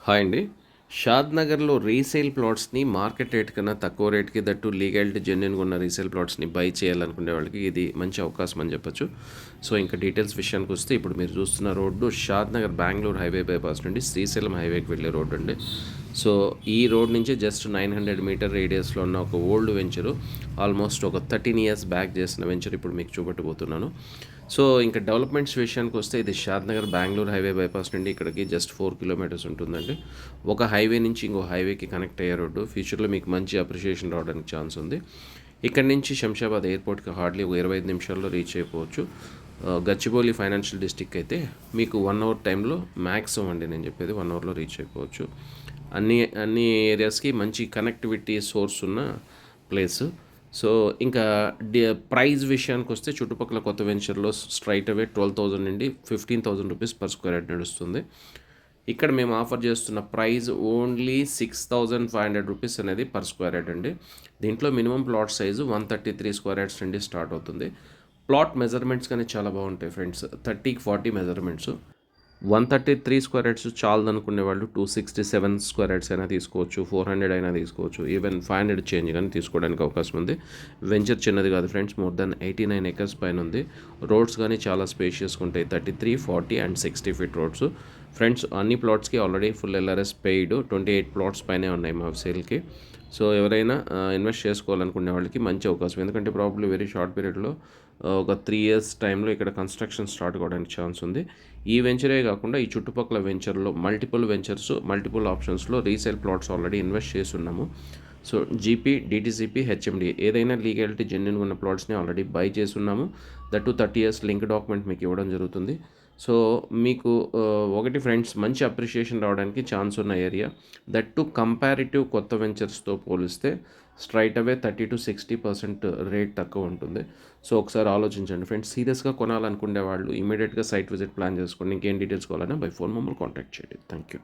Hi అండి. షాద్‌నగర్‌లో resale ప్లాట్స్‌ని market rate కన్నా తక్కువ రేట్‌కి దట్టు లీగాలిటీ జెన్యూన్‌గా ఉన్న రీసేల్ ప్లాట్స్‌ని బై చేయాలనుకునే వాళ్ళకి ఇది మంచి అవకాశం అని చెప్పొచ్చు. సో, ఇంకా డీటెయిల్స్ విషయానికొస్తే ఇప్పుడు మీరు చూస్తున్న road Shadnagar Bengaluru highway bypass నుండి శ్రీశైలం హైవేకి వెళ్ళే రోడ్ అండి. సో, ఈ రోడ్ నుంచి జస్ట్ 900 మీటర్ రేడియస్‌లో ఉన్న ఒక ఓల్డ్ వెంచరు. ఆల్మోస్ట్ ఒక 13 ఇయర్స్ బ్యాక్ చేసిన వెంచర్ ఇప్పుడు మీకు చూపెట్టబోతున్నాను. సో, ఇంకా డెవలప్‌మెంట్స్ విషయానికొస్తే ఇది షాద్‌నగర్ బెంగుళూరు హైవే బైపాస్ నుండి ఇక్కడికి జస్ట్ 4 కిలోమీటర్స్ ఉంటుందండి. ఒక హైవే నుంచి ఇంకో హైవేకి కనెక్ట్ అయ్యే రోడ్డు. ఫ్యూచర్‌లో మీకు మంచి అప్రిషియేషన్ రావడానికి ఛాన్స్ ఉంది. ఇక్కడి నుంచి శంషాబాద్ ఎయిర్‌పోర్ట్‌కి హార్డ్లీ ఒక 25 నిమిషాల్లో రీచ్ అయిపోవచ్చు. గచ్చిబౌలి ఫైనాన్షియల్ డిస్ట్రిక్ట్ అయితే మీకు 1 అవర్ టైంలో మ్యాక్సిమం అండి నేను చెప్పేది 1 అవర్‌లో రీచ్ అయిపోవచ్చు. అన్ని అన్ని ఏరియాస్‌కి మంచి కనెక్టివిటీ సోర్స్ ఉన్న ప్లేసు. సో, ఇంకా ప్రైస్ విషయానికొస్తే చుట్టుపక్కల కొత్త వెంచర్‌లో స్ట్రెయిట్ అవే 12,000 నుండి 15,000 రూపీస్ పర్ స్క్వేర్ యార్డ్ నడుస్తుంది. ఇక్కడ మేము ఆఫర్ చేస్తున్న ప్రైస్ ఓన్లీ 6,500 రూపీస్ అనేది పర్ స్క్వేర్ యార్డ్ అండి. దీంట్లో minimum plot size 133 square yards నుండి స్టార్ట్ అవుతుంది. ప్లాట్ మెజర్మెంట్స్ కానీ చాలా బాగుంటాయి ఫ్రెండ్స్. 30కి 40 మెజర్మెంట్స్. 133 స్క్వేర్ యార్డ్స్ చాలదనుకునే వాళ్ళు 267 స్క్వేర్ యార్డ్స్ అయినా తీసుకోవచ్చు, 400 అయినా తీసుకోవచ్చు, ఈవెన్ 500 చేంజ్ కానీ తీసుకోవడానికి అవకాశం ఉంది. వెంచర్ చిన్నది కాదు ఫ్రెండ్స్, మోర్ దెన్ 89 ఎకర్స్ పైన ఉంది. రోడ్స్ కానీ చాలా స్పేషియస్గా ఉంటాయి. 33, 40 అండ్ 60 ఫీట్ రోడ్స్. ఫ్రెండ్స్ అన్ని ప్లాట్స్కి already full LRS paid 28 plots పైనే ఉన్నాయి మా సేల్కి. సో ఎవరైనా ఇన్వెస్ట్ చేసుకోవాలనుకునే వాళ్ళకి మంచి అవకాశం, ఎందుకంటే ప్రాబ్లీ వెరీ షార్ట్ పీరియడ్లో ఒక 3 ఇయర్స్ టైంలో ఇక్కడ కన్స్ట్రక్షన్ స్టార్ట్ కావడానికి ఛాన్స్ ఉంది. ఈ వెంచరే కాకుండా ఈ చుట్టుపక్కల వెంచర్లో మల్టిపుల్ వెంచర్స్, మల్టిపుల్ ఆప్షన్స్లో రీసేల్ ప్లాట్స్ ఆల్రెడీ ఇన్వెస్ట్ చేసి ఉన్నాము. సో జీపీ, డిటీసీపీ, హెచ్ఎండి ఏదైనా లీగాలిటీ జెన్యూన్గా ఉన్న ప్లాట్స్ని ఆల్రెడీ బై చేసి ఉన్నాము. దట్ 30 ఇయర్స్ లింక్ డాక్యుమెంట్ మీకు ఇవ్వడం జరుగుతుంది. సో మీకు ఒకటి ఫ్రెండ్స్, మంచి అప్రిషియేషన్ రావడానికి ఛాన్స్ ఉన్న ఏరియా. దట్ టు కంపారిటివ్ కొత్త వెంచర్స్తో పోలిస్తే స్ట్రైట్ అవే 30-60% రేట్ తక్కువ ఉంటుంది. సో ఒకసారి ఆలోచించండి ఫ్రెండ్స్. సీరియస్గా కొనాలనుకునే వాళ్ళు ఇమీడియట్గా సైట్ విజిట్ ప్లాన్ చేసుకోండి. ఇంకేం డీటెయిల్స్ కావాలన్నా బై ఫోన్ మమ్మల్ని కాంటాక్ట్ చేయండి. Thank you.